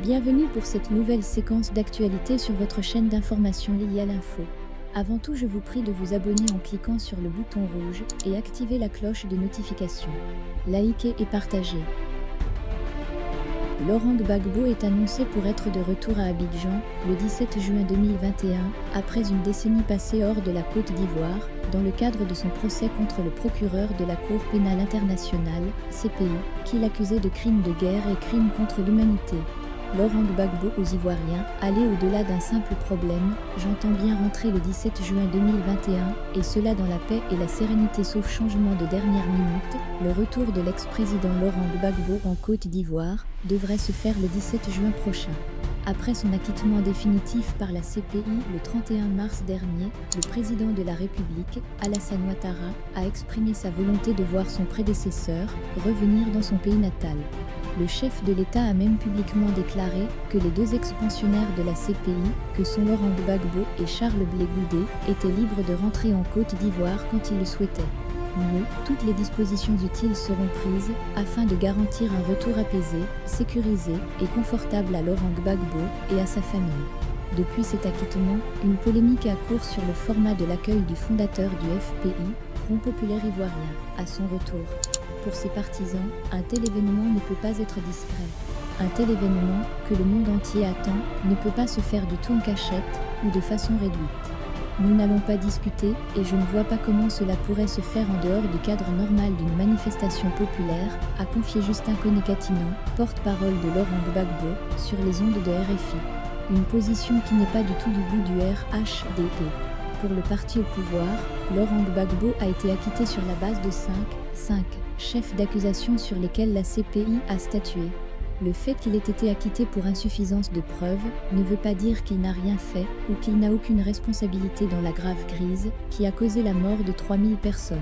Bienvenue pour cette nouvelle séquence d'actualité sur votre chaîne d'information liée à l'info. Avant tout, je vous prie de vous abonner en cliquant sur le bouton rouge et activer la cloche de notification. Likez et partagez. Laurent Gbagbo est annoncé pour être de retour à Abidjan le 17 juin 2021, après une décennie passée hors de la Côte d'Ivoire, dans le cadre de son procès contre le procureur de la Cour pénale internationale, CPI, qui l'accusait de crimes de guerre et crimes contre l'humanité. Laurent Gbagbo aux Ivoiriens, aller au-delà d'un simple problème, j'entends bien rentrer le 17 juin 2021, et cela dans la paix et la sérénité sauf changement de dernière minute. Le retour de l'ex-président Laurent Gbagbo en Côte d'Ivoire devrait se faire le 17 juin prochain. Après son acquittement définitif par la CPI le 31 mars dernier, le président de la République, Alassane Ouattara, a exprimé sa volonté de voir son prédécesseur revenir dans son pays natal. Le chef de l'État a même publiquement déclaré que les deux ex-pensionnaires de la CPI, que sont Laurent Gbagbo et Charles Blé Goudé, étaient libres de rentrer en Côte d'Ivoire quand ils le souhaitaient. Mieux, toutes les dispositions utiles seront prises afin de garantir un retour apaisé, sécurisé et confortable à Laurent Gbagbo et à sa famille. Depuis cet acquittement, une polémique a cours sur le format de l'accueil du fondateur du FPI, Front Populaire Ivoirien, à son retour. Pour ses partisans, un tel événement ne peut pas être discret. Un tel événement, que le monde entier attend, ne peut pas se faire du tout en cachette ou de façon réduite. Nous n'allons pas discuter, et je ne vois pas comment cela pourrait se faire en dehors du cadre normal d'une manifestation populaire, a confié Justin Koné-Katinan, porte-parole de Laurent Gbagbo, sur les ondes de RFI. Une position qui n'est pas du tout du goût du RHDP. Pour le parti au pouvoir, Laurent Gbagbo a été acquitté sur la base de 5 chefs d'accusation sur lesquels la CPI a statué. Le fait qu'il ait été acquitté pour insuffisance de preuves ne veut pas dire qu'il n'a rien fait ou qu'il n'a aucune responsabilité dans la grave crise qui a causé la mort de 3000 personnes.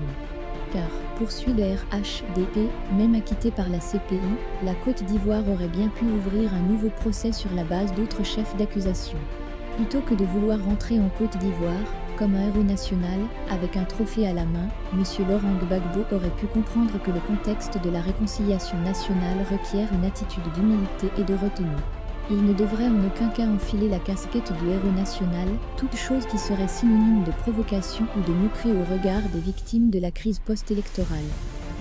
Car, poursuit le RHDP, même acquitté par la CPI, la Côte d'Ivoire aurait bien pu ouvrir un nouveau procès sur la base d'autres chefs d'accusation. Plutôt que de vouloir rentrer en Côte d'Ivoire, comme un héros national, avec un trophée à la main, M. Laurent Gbagbo aurait pu comprendre que le contexte de la réconciliation nationale requiert une attitude d'humilité et de retenue. Il ne devrait en aucun cas enfiler la casquette du héros national, toute chose qui serait synonyme de provocation ou de moquerie au regard des victimes de la crise post-électorale.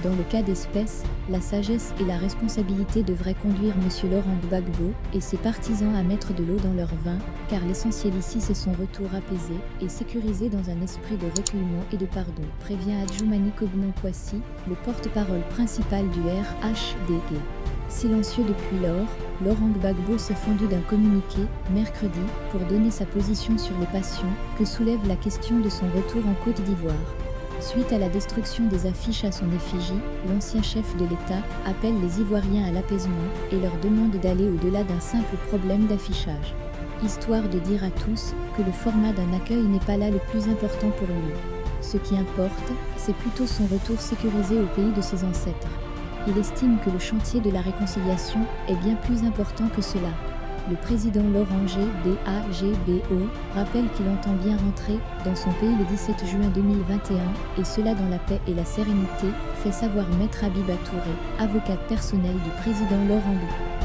Dans le cas d'espèce, la sagesse et la responsabilité devraient conduire M. Laurent Gbagbo et ses partisans à mettre de l'eau dans leur vin, car l'essentiel ici c'est son retour apaisé et sécurisé dans un esprit de recueillement et de pardon, prévient Adjoumani Kobnan-Kwasi, le porte-parole principal du RHDP. Silencieux depuis lors, Laurent Gbagbo s'est fendu d'un communiqué, mercredi, pour donner sa position sur les passions que soulève la question de son retour en Côte d'Ivoire. Suite à la destruction des affiches à son effigie, l'ancien chef de l'État appelle les Ivoiriens à l'apaisement et leur demande d'aller au-delà d'un simple problème d'affichage. Histoire de dire à tous que le format d'un accueil n'est pas là le plus important pour lui. Ce qui importe, c'est plutôt son retour sécurisé au pays de ses ancêtres. Il estime que le chantier de la réconciliation est bien plus important que cela. Le président Laurent Gbagbo rappelle qu'il entend bien rentrer dans son pays le 17 juin 2021, et cela dans la paix et la sérénité, fait savoir Maître Habiba Touré, avocate personnelle du président Laurent Gbagbo.